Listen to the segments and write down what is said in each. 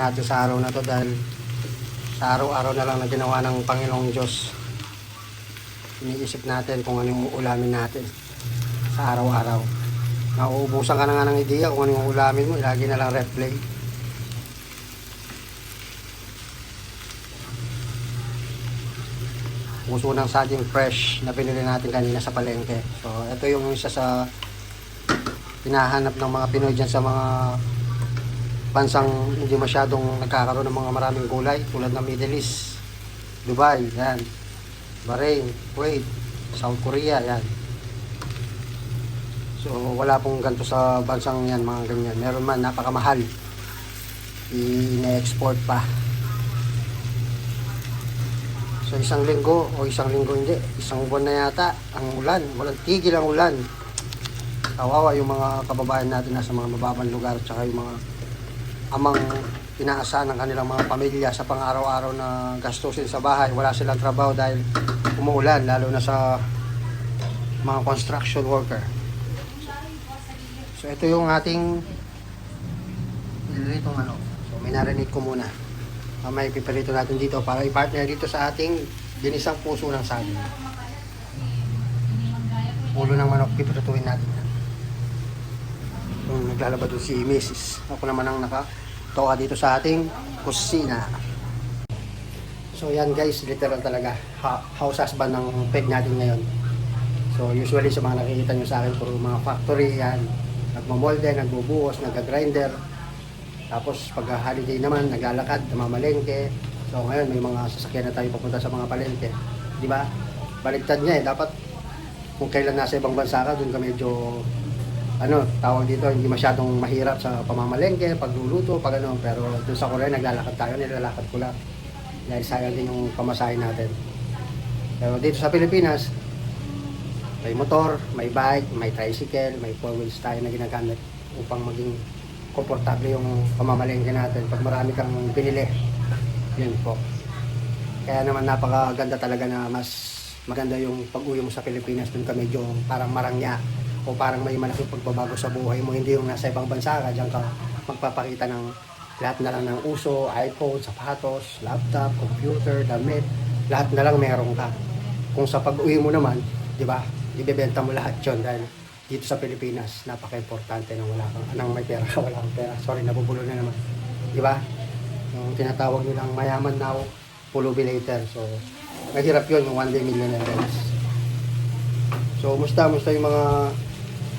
natin sa araw na to dahil sa araw-araw na lang na ginawa ng Panginoong Diyos. Iniisip natin kung ano yung ulamin natin sa araw-araw. Nauubusan ka na nga ng ideya kung ano yung ulamin mo, ilagi na lang replay. Puso ng saging fresh na binili natin kanina sa palengke. So, ito yung isa sa hinahanap ng mga Pinoy dyan sa mga bansang hindi masyadong nagkakaroon ng mga maraming gulay tulad ng Middle East, Dubai, yan, Bahrain, Kuwait, South Korea, yan. So, wala pong ganito sa bansang yan, mga ganyan. Meron man, napakamahal. I-export pa. So isang linggo hindi, isang buwan na yata ang ulan, walang tigil ang ulan. Kawawa yung mga kababayan natin nasa mga mababang lugar, tsaka yung mga amang inaasahan ng kanilang mga pamilya sa pang-araw-araw na gastusin sa bahay. Wala silang trabaho dahil umuulan, lalo na sa mga construction worker. So ito yung ating nililitong ano. So minarinate ko muna. May pipirito natin dito para i-partner dito sa ating ginisang puso ng saging. Ulo ng manok, pipirituin natin. Naglalaba doon si Mrs. Ako naman ang nakatoka dito sa ating kusina. So yan guys, literal talaga. House husband ng peg natin ngayon. So usually sa mga nakikita nyo sa akin, puro mga factory yan. Nagmamolde, nagbubuhos, nagagrinder. Tapos pag holiday naman, naglalakad, namamalengke. So ngayon may mga sasakyan na tayo papunta sa mga palengke. Di ba? Baligtad niya eh. Dapat kung kailan nasa ibang bansa ka, doon ka medyo tawag dito, hindi masyadong mahirap sa pamamalengke, pagluluto, pag ano. Pero doon sa Korea, naglalakad tayo, nilalakad ko lang. Dahil sayang din yung pamasahe natin. Pero dito sa Pilipinas, may motor, may bike, may tricycle, may 4 wheels tayo na ginagamit upang maging komportable yung pamamalengke natin pag marami kang binili. Yun po. Kaya naman napakaganda talaga na mas maganda yung pag-uwi mo sa Pilipinas. Doon ka medyo parang marangya o parang may malaking pagbabago sa buhay mo. Hindi yung nasa ibang bansa ka, diyan ka magpapakita ng lahat na lang ng uso, iPhone, sapatos, laptop, computer, damit, lahat na lang meron ka. Kung sa pag-uwi mo naman, di ba, ibebenta mo lahat yun dahil dito sa Pilipinas, napaka-importante nang wala kang, nang may pera ka, wala kang pera. Sorry, nabubulo na naman. Di ba? Yung tinatawag nilang mayaman now, pulubi later. So, mahirap yun, yung one day millionaire guys. So, musta yung mga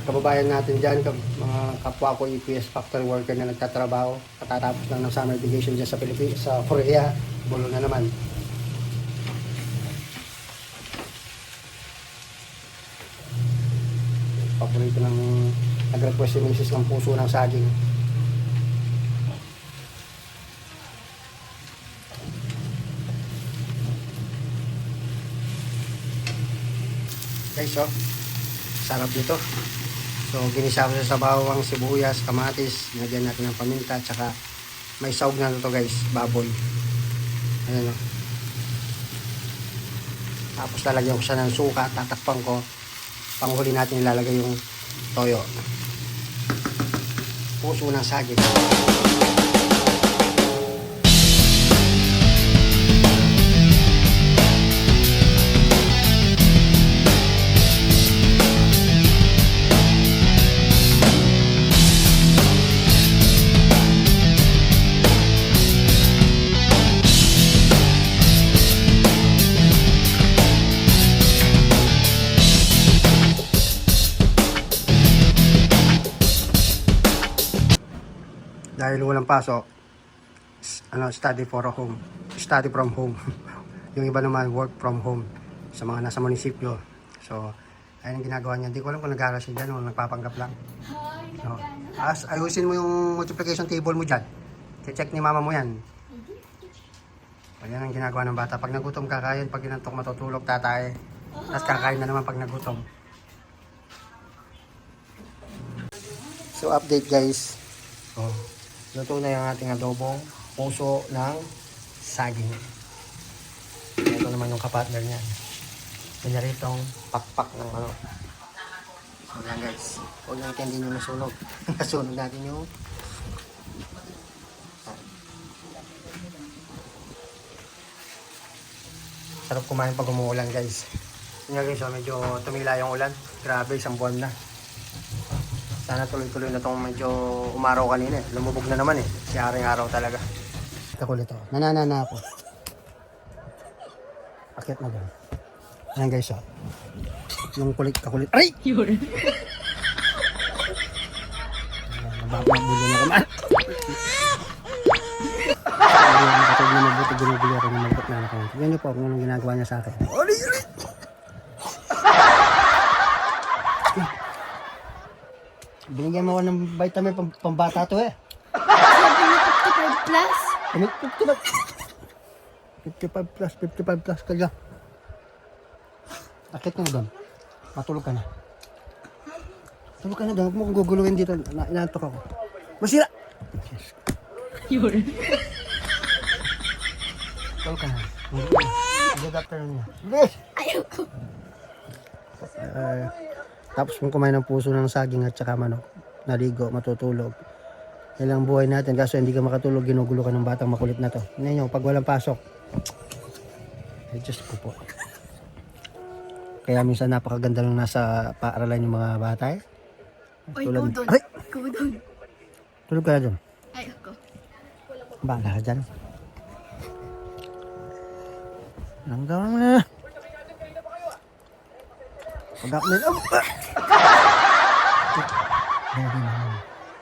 kababayan natin dyan, mga kapwa ko EPS factory worker na nagtatrabaho, katatapos lang ng summer vacation dyan sa Pilipinas, sa Korea, bulo na naman. Paborito ng nag-request si Mrs. ng puso ng saging. Guys, sarap dito. So, ginisa ko sa bawang, sibuyas, kamatis, nilagyan natin ng paminta, tsaka may sahog na ito guys, baboy. Ayan o. Tapos lalagyan ko siya ng suka, tatakpan ko. Panghuli natin ilalagay yung toyo. Puso ng saging. Dahil walang pasok, study from home. Yung iba naman work from home sa mga nasa munisipyo. So, ayun ang ginagawa niya. Hindi ko alam kung nag-aaral siya dyan o nagpapanggap lang. So, ayusin mo yung multiplication table mo dyan. Check ni mama mo yan. Ayan ang ginagawa ng bata. Pag nagutom kakain, pag ginantok matutulog tatay. Tapos kakain na naman pag nagutom. So, update guys. Luto na yung ating adobong puso ng saging. Ito naman yung kapartner niya. Pinaritong pakpak ng manok. So yan guys. Huwag natin din yung nasunog. Nasunog natin yung Sarap kumain pag umuulan guys. Yun nga guys, medyo tumila yung ulan. Grabe, isang buwan na. Sana tuloy-tuloy na tong medyo umaraw kanina eh. Lumubog na naman eh. Si aring araw talaga. Kakulit ako. Nananana ako. Akit na doon. Ayan guys, oh. Yung kulit, kakulit. Aray! Yun. Nabababulo na naman. Nakatog na mabuti, ginugulo ako ng malukot na anak ko. Yan niyo po kung anong ginagawa niya sa akin. Oli! Binigyan mo ako ng vitamin pambata to eh. Sabi niya 55 plus. 55 plus, 55 plus ka dyan. Akit mo doon. Matulog ka na. Tulog ka na doon. Huwag mo kong guguluhin dito. Inaantok ako. Masira! Yes. Yun. Tulog ka na. Good afternoon niya. Bilis! Ayoko. Tapos kung kumain ng puso ng saging at saka manok, naligo, matutulog. Yan lang buhay natin. Kaso hindi ka makatulog, ginugulo ka ng batang makulit na to. Hindi nyo, pag walang pasok, ay Diyos ko po. Kaya minsan napakaganda lang nasa paaralan yung mga bata eh. Oy, go doon. Aray! Go doon. Tulog ka na dun. Ayoko. Bahala ka dyan. Langgaw mo na. Pag-up na.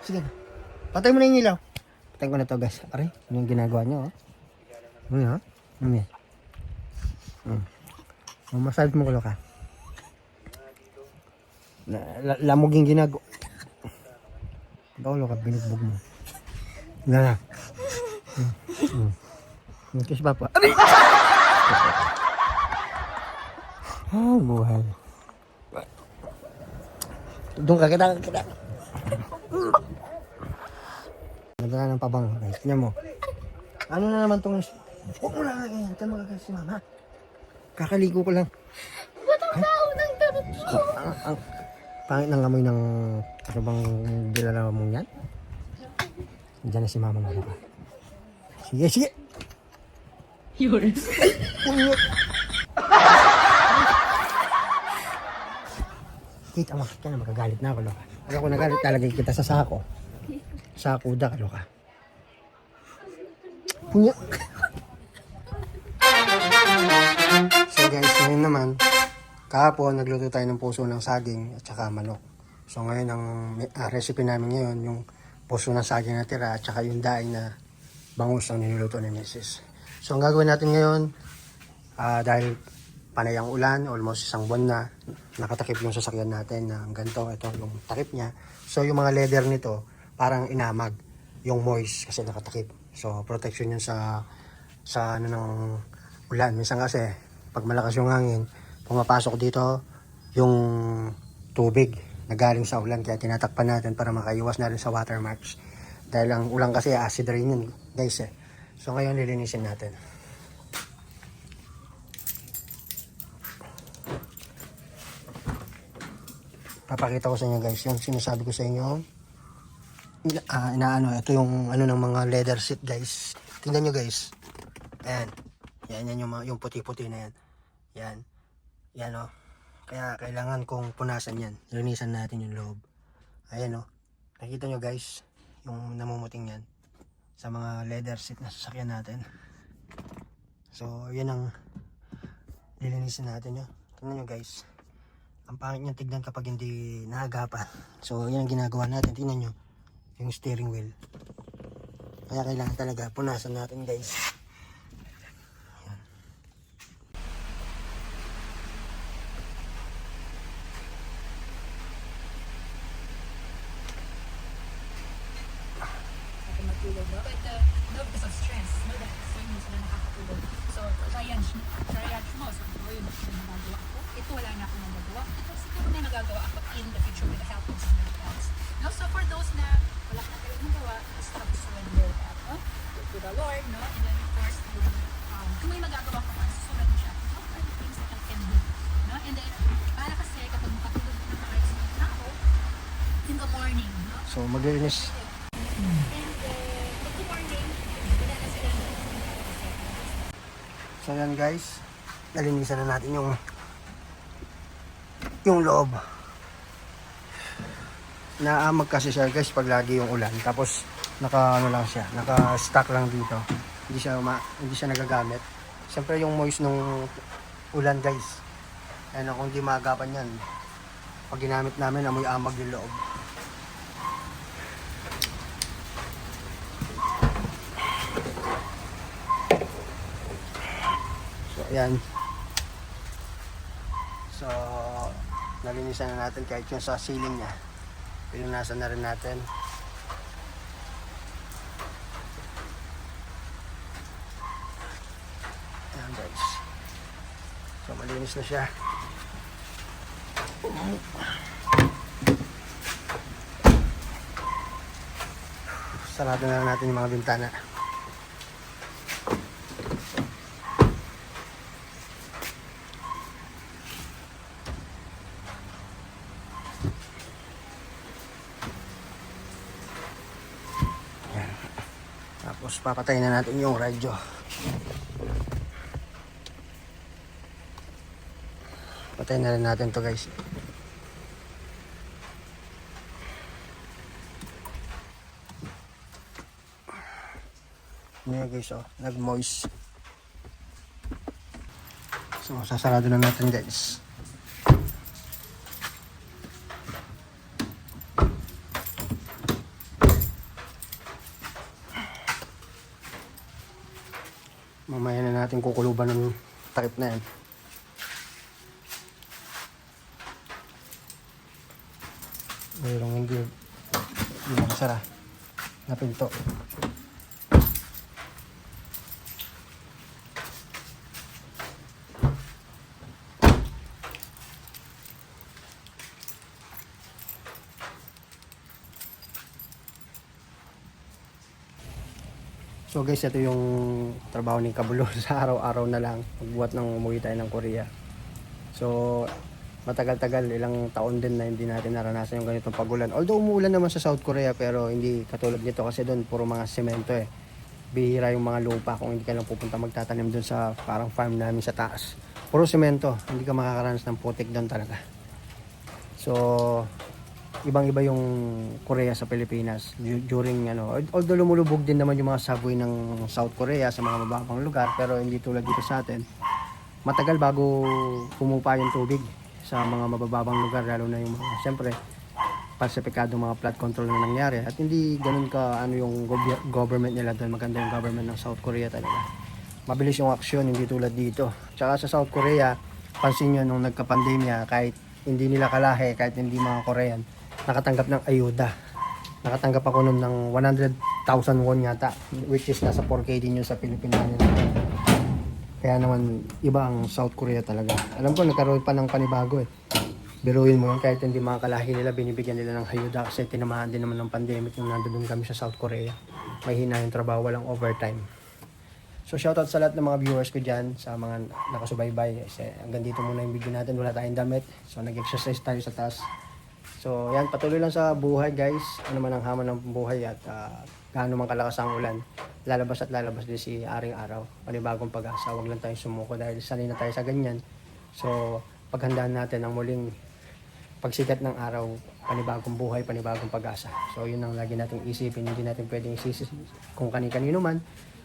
Sige. Patay mo na yung ilaw. Patay ko na to guys. Aray, ano yung ginagawa nyo oh. Ano yun? Ano yun? Mamasage mo kulo ka. Lamog yung ginagawa. Paulo ka, binugbog mo. Nga na. Kiss papa. Aray! Oh, buhay. Doon ka, kita. Nagdala ng pabango, guys. Tingnan mo. Ano na naman itong... Huwag mo lang ganyan. Ito magagalit si mama. Kakaligo ko lang. Ba't ang tao ng damit mo? Ang pangit ng amoy ng... Ano bang dilala mong yan? Diyan na si mama mo. Sige. Yun. Kita mo, ka na magagalit na ako, loka. Pag ako nagalit, talagay kita sa sako. Sa kuda, loka. Punya. So guys, ngayon naman, kahapon nagluto tayo ng puso ng saging at saka manok. So ngayon, ang recipe namin ngayon, yung puso ng saging na tira at saka yung daing na bangus ang niluluto ni Mrs. So ang gagawin natin ngayon, dahil panay ang ulan, almost isang buwan na, nakatakip yung sasakyan natin ng ganito, ito yung takip niya. So yung mga leather nito, parang inamag, yung moist kasi nakatakip. So protection yun sa ano ng ulan. Minsan kasi, pag malakas yung hangin, pumapasok dito yung tubig na galing sa ulan. Kaya tinatakpan natin para makaiwas na rin sa watermarks. Dahil ang ulan kasi acid rain yun, guys eh. So ngayon lilinisin natin. Papakita ko sa inyo guys, yung sinasabi ko sa inyo, ito yung ano ng mga leather seat guys. Tingnan nyo guys. Ayan. Yan yung puti-puti na yan. Yan o. Kaya kailangan kong punasan yan. Linisan natin yung loob. Ayan o. Nakita nyo guys, yung namumuting yan sa mga leather seat na sasakyan natin. So, yan ang lilinisin natin yun. Tingnan nyo guys. Ang pangit niyang tignan kapag hindi naagapan. So, yan ang ginagawa natin. Tingnan nyo. Yung steering wheel. Kaya kailangan talaga punasan natin guys. Yan. No, because of stress. No, that hindi sila nakakatulog. So, triage mo. So, ito yung nagagawa ko. Ito wala na akong nagagawa. Ito siguro na nagagawa ako in the future with the help of somebody else. No, so for those na wala ka na talagang nagawa, just have to surrender that, no? To the Lord, no? And then, of course, kung may magagawa ka pa, susunod mo siya. No? Are the things that I can do. No? And then, para kasi kapag makatulog na maayos ng tao, in the morning, no? So, maglilinis. And, in the morning, wala na sila. So, yan guys. nalinisan na natin yung loob. Naamag kasi siya guys pag lagi yung ulan. Tapos naka ano lang siya, naka stock lang dito. Hindi siya nagagamit. Siyempre yung moist nung ulan guys. Ayun, kung di maagapan yan, pag ginamit namin, amoy amag yung loob. So ayan. So nalinisan na natin kahit yung sa ceiling niya. Pinunasan na rin natin. Ayan guys. So malinis na siya. Sarado na lang natin yung mga bintana. Tapos papatayin na natin yung radyo. Patayin na rin natin to guys. Yan guys, oh, nag-moist. So sasarado na natin guys. Mamaya na natin kukuluban ng takip na yan. Mayroong hindi sara na pinto. So guys, ito yung trabaho ni Kabulo sa araw-araw na lang pagbuhat ng umuwi tayo ng Korea. So matagal-tagal, ilang taon din na hindi natin naranasan yung ganitong pagulan. Although umuulan naman sa South Korea, pero hindi katulad nito kasi doon puro mga semento eh. Bihira yung mga lupa kung hindi ka lang pupunta magtatanim doon sa parang farm namin sa taas. Puro semento, hindi ka makakaranas ng putik doon talaga. So ibang-iba yung Korea sa Pilipinas during although lumulubog din naman yung mga subway ng South Korea sa mga mababang lugar, pero hindi tulad dito sa atin. Matagal bago pumupa yung tubig sa mga mabababang lugar, lalo na yung mga siyempre falsifikado mga flood control na nangyari, at hindi ganun ka yung government nila doon. Maganda yung government ng South Korea talaga, mabilis yung aksyon, hindi tulad dito. Tsaka sa South Korea, pansin nyo nung nagka-pandemya, kahit hindi nila kalahi, kahit hindi mga Korean, nakatanggap ng ayuda. Nakatanggap ako nun ng 100,000 won yata, which is nasa 4K din yun sa Pilipinas. Kaya naman iba ang South Korea talaga. Alam ko nagkaroon pa ng panibago eh. Biruin mo yun, kahit hindi mga kalahi nila, binibigyan nila ng ayuda kasi tinamahan din naman ng pandemic nung nandun kami sa South Korea. May hina yung trabaho, walang overtime. So shoutout sa lahat ng mga viewers ko dyan, sa mga nakasubaybay. Kasi hanggang dito muna yung video natin, wala tayong damit. So nag-exercise tayo sa taas. So yan, patuloy lang sa buhay guys. Ano man ang hamon ng buhay at gaano man kalakas ang ulan, lalabas at lalabas din si Aring Araw. Panibagong pag-asa, huwag lang tayong sumuko dahil sanay na tayo sa ganyan. So paghandaan natin ang muling pagsikat ng araw, panibagong buhay, panibagong pag-asa. So yun ang lagi nating isipin, hindi natin pwedeng isisi kung kani-kanino man.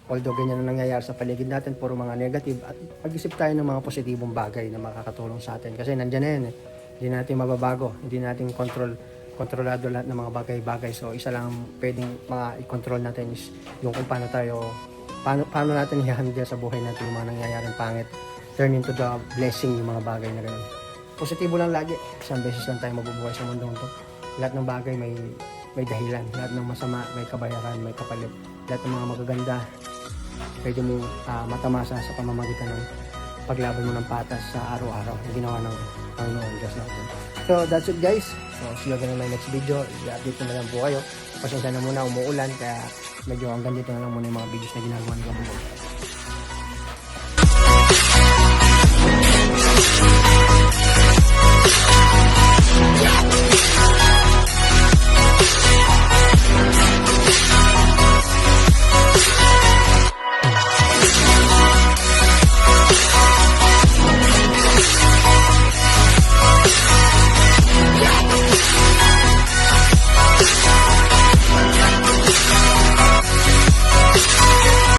Although ganyan ang nangyayari sa paligid natin, puro mga negative, at pag-isip tayo ng mga positibong bagay na makakatulong sa atin. Kasi nandyan na yan eh. Hindi natin mababago, hindi natin kontrolado lahat ng mga bagay-bagay. So isa lang pwedeng i-control natin is yung kung paano paano natin i-handle sa buhay natin yung mga nangyayaring pangit. Turn into the blessing yung mga bagay na gano'n. Positibo lang lagi. Isang beses lang tayo mabubuhay sa mundong to. Lahat ng bagay may dahilan. Lahat ng masama may kabayaran, may kapalit. Lahat ng mga magaganda pwede mo matamasa sa pamamagitan ng paglaban mo ng patas sa araw-araw na ginawa ng Panginoon Diyos natin. So that's it guys. So see you again in my next video. I-update ko na lang po kayo. Pasensya na muna, umuulan, kaya medyo hanggang dito na lang muna yung mga videos na ginagawa ni Kabulo.